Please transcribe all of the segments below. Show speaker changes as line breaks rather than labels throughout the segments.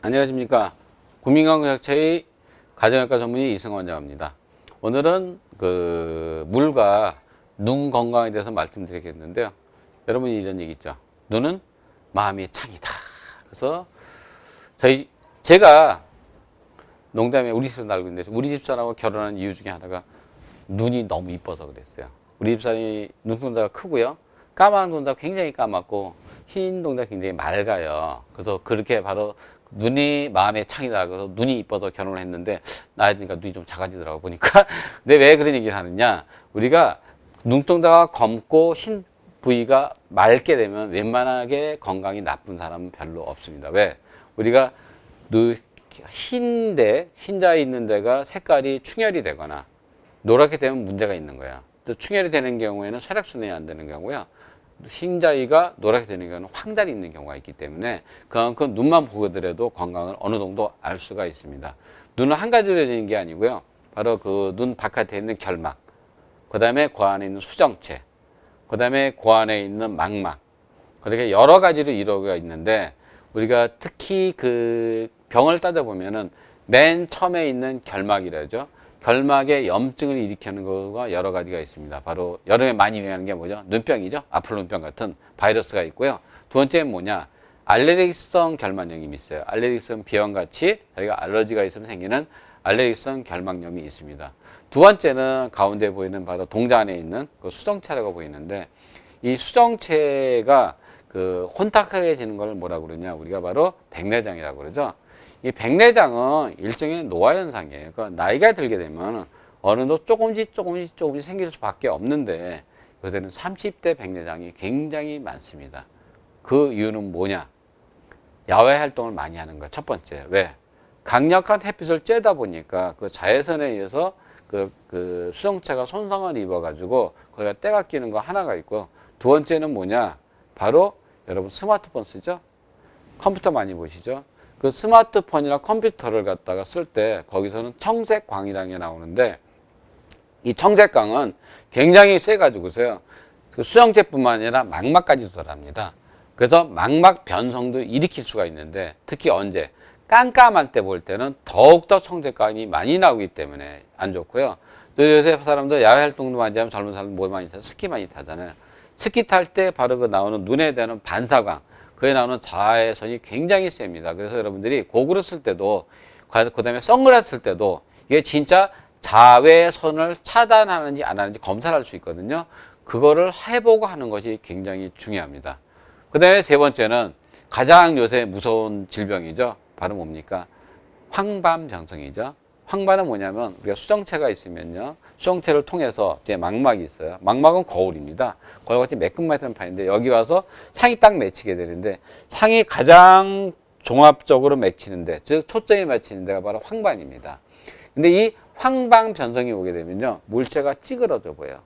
안녕하십니까. 국민건강의학처의 가정의학과 전문의 이승원 원장입니다. 오늘은 물과 눈 건강에 대해서 말씀드리겠는데요. 여러분이 이런 얘기 있죠. 눈은 마음의 창이다. 그래서 제가 농담에 우리 집사람 알고 있는데 우리 집사람하고 결혼한 이유 중에 하나가 눈이 너무 이뻐서 그랬어요. 우리 집사람이 눈동자가 크고요. 까만 동자 굉장히 까맣고 흰 동자 굉장히 맑아요. 그래서 그렇게 바로 눈이 마음의 창이다. 그래서 눈이 이뻐서 결혼을 했는데 나이 드니까 눈이 좀 작아지더라고 보니까. 근데 왜 그런 얘기를 하느냐? 우리가 눈동자가 검고 흰 부위가 맑게 되면 웬만하게 건강이 나쁜 사람은 별로 없습니다. 왜? 우리가 흰자에 있는 데가 색깔이 충혈이 되거나 노랗게 되면 문제가 있는 거야. 또 충혈이 되는 경우에는 혈액순환이 안 되는 경우야. 흰자위가 노랗게 되는 경우는 황달이 있는 경우가 있기 때문에 그만큼 눈만 보더라도 건강을 어느 정도 알 수가 있습니다. 눈은 한 가지로 되는 게 아니고요. 바로 그 눈 바깥에 있는 결막, 그 다음에 그 안에 있는 수정체, 그 다음에 그 안에 있는 망막, 그렇게 여러 가지로 이루어가 있는데 우리가 특히 그 병을 따져보면은 맨 처음에 있는 결막이라죠. 결막에 염증을 일으키는 거가 여러 가지가 있습니다. 바로 여름에 많이 유행하는 게 뭐죠? 눈병이죠. 아플 눈병 같은 바이러스가 있고요. 두 번째는 뭐냐? 알레르기성 결막염이 있어요. 알레르기성 비염같이 저희가 알러지가 있으면 생기는 알레르기성 결막염이 있습니다. 두 번째는 가운데 보이는 바로 동자 안에 있는 그 수정체라고 보이는데 이 수정체가 그 혼탁해지는 걸 뭐라고 그러냐? 우리가 바로 백내장이라고 그러죠. 이 백내장은 일종의 노화현상이에요. 그러니까 나이가 들게 되면 어느 정도 조금씩 생길 수밖에 없는데 요새는 30대 백내장이 굉장히 많습니다. 그 이유는 뭐냐? 야외 활동을 많이 하는 거예요. 첫 번째. 왜? 강력한 햇빛을 쬐다 보니까 그 자외선에 의해서 그 수정체가 손상을 입어가지고 거기가 때가 끼는 거 하나가 있고 두 번째는 뭐냐? 바로 여러분 스마트폰 쓰죠? 컴퓨터 많이 보시죠? 그 스마트폰이나 컴퓨터를 갖다가 쓸 때 거기서는 청색광이라는 게 나오는데 이 청색광은 굉장히 세가지고서요. 그 수정체뿐만 아니라 망막까지 도달합니다. 그래서 망막 변성도 일으킬 수가 있는데 특히 언제? 깜깜할 때 볼 때는 더욱더 청색광이 많이 나오기 때문에 안 좋고요. 또 요새 사람들 야외 활동도 많이 하면 젊은 사람들 뭐 많이 타요? 스키 많이 타잖아요. 스키 탈 때 바로 그 나오는 눈에 대는 반사광 그에 나오는 자외선이 굉장히 셉니다. 그래서 여러분들이 고글을 쓸 때도 그 다음에 선글라스 쓸 때도 이게 진짜 자외선을 차단하는지 안 하는지 검사를 할 수 있거든요. 그거를 해보고 하는 것이 굉장히 중요합니다. 그 다음에 세 번째는 가장 요새 무서운 질병이죠. 바로 뭡니까? 황반변성이죠. 황반은 뭐냐면 우리가 수정체가 있으면요. 수정체를 통해서 뒤에 망막이 있어요. 망막은 거울입니다. 거울같이 매끈만 있는 판인데 여기 와서 상이 딱 맺히게 되는데 상이 가장 종합적으로 맺히는데 즉 초점이 맞히는 데가 바로 황반입니다. 근데 이 황반 변성이 오게 되면요. 물체가 찌그러져 보여요.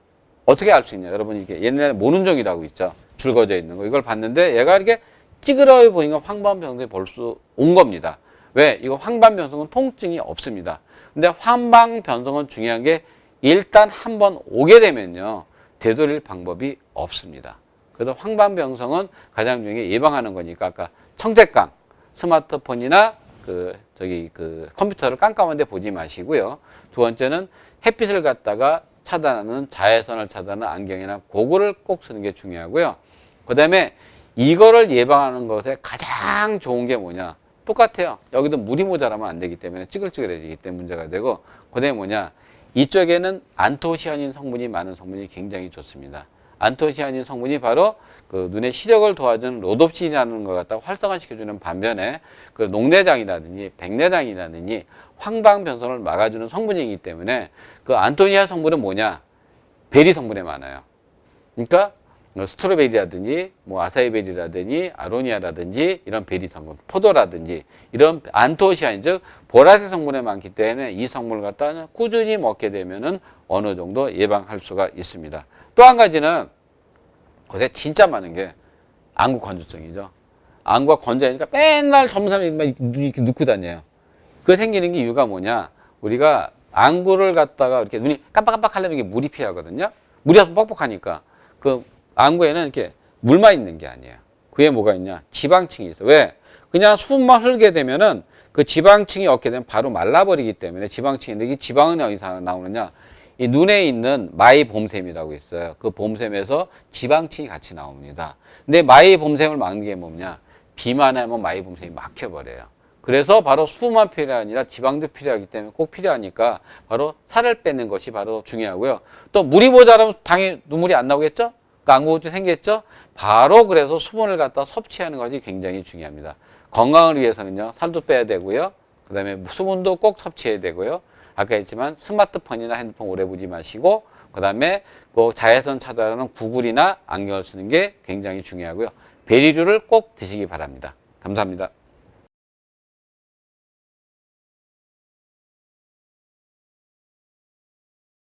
어떻게 알 수 있냐? 여러분 이게 옛날에 모눈종이라고 있죠. 줄 그어져 있는 거. 이걸 봤는데 얘가 이렇게 찌그러져 보니까 황반 변성이 볼 수 온 겁니다. 왜? 이거 황반 변성은 통증이 없습니다. 근데 황반 변성은 중요한 게 일단 한번 오게 되면요. 되돌릴 방법이 없습니다. 그래서 황반 변성은 가장 중요한 게 예방하는 거니까 아까 청색광, 스마트폰이나 컴퓨터를 깜깜한데 보지 마시고요. 두 번째는 햇빛을 갖다가 차단하는 자외선을 차단하는 안경이나 고글을 꼭 쓰는 게 중요하고요. 그 다음에 이거를 예방하는 것에 가장 좋은 게 뭐냐? 똑같아요. 여기도 물이 모자라면 안 되기 때문에 찌글찌글해지기 때문에 문제가 되고 그 다음에 뭐냐? 이쪽에는 안토시아닌 성분이 많은 성분이 굉장히 좋습니다. 안토시아닌 성분이 바로 그 눈의 시력을 도와주는 로놉신이라는 걸 갖다가 활성화시켜주는 반면에 그 녹내장이라든지 백내장이라든지 황반 변성을 막아주는 성분이기 때문에 그 안토시아 성분은 뭐냐? 베리 성분에 많아요. 그러니까 스트로베리라든지 뭐 아사이베리라든지 아로니아라든지 이런 베리 성분, 포도라든지 이런 안토시아닌 즉 보라색 성분에 많기 때문에 이 성분을 갖다 꾸준히 먹게 되면은 어느 정도 예방할 수가 있습니다. 또 한 가지는 요새 진짜 많은 게 안구 건조증이죠. 안구가 건조하니까 맨날 젊은 사람이 눈이 이렇게 눕고 다녀요. 그 생기는 게 이유가 뭐냐? 우리가 안구를 갖다가 이렇게 눈이 깜빡깜빡 하려면 이게 물이 필요하거든요. 물이 와서 뻑뻑하니까 그 안구에는 이렇게 물만 있는 게 아니에요. 그게 뭐가 있냐? 지방층이 있어. 왜? 그냥 수분만 흐르게 되면은 그 지방층이 없게 되면 바로 말라버리기 때문에 지방층인데 이 지방은 어디서 나오느냐? 이 눈에 있는 마이봄샘이라고 있어요. 그 봄샘에서 지방층이 같이 나옵니다. 근데 마이봄샘을 막는 게 뭐냐? 비만 하면 마이봄샘이 막혀버려요. 그래서 바로 수분만 필요가 아니라 지방도 필요하기 때문에 꼭 필요하니까 바로 살을 빼는 것이 바로 중요하고요. 또 물이 모자라면 당연히 눈물이 안 나오겠죠? 그러니까 안구우증 생기겠죠? 바로 그래서 수분을 갖다 섭취하는 것이 굉장히 중요합니다. 건강을 위해서는요, 살도 빼야 되고요. 그 다음에 수분도 꼭 섭취해야 되고요. 아까 했지만 스마트폰이나 핸드폰 오래 보지 마시고, 그 다음에 그 자외선 차단하는 구글이나 안경을 쓰는 게 굉장히 중요하고요. 베리류를 꼭 드시기 바랍니다. 감사합니다.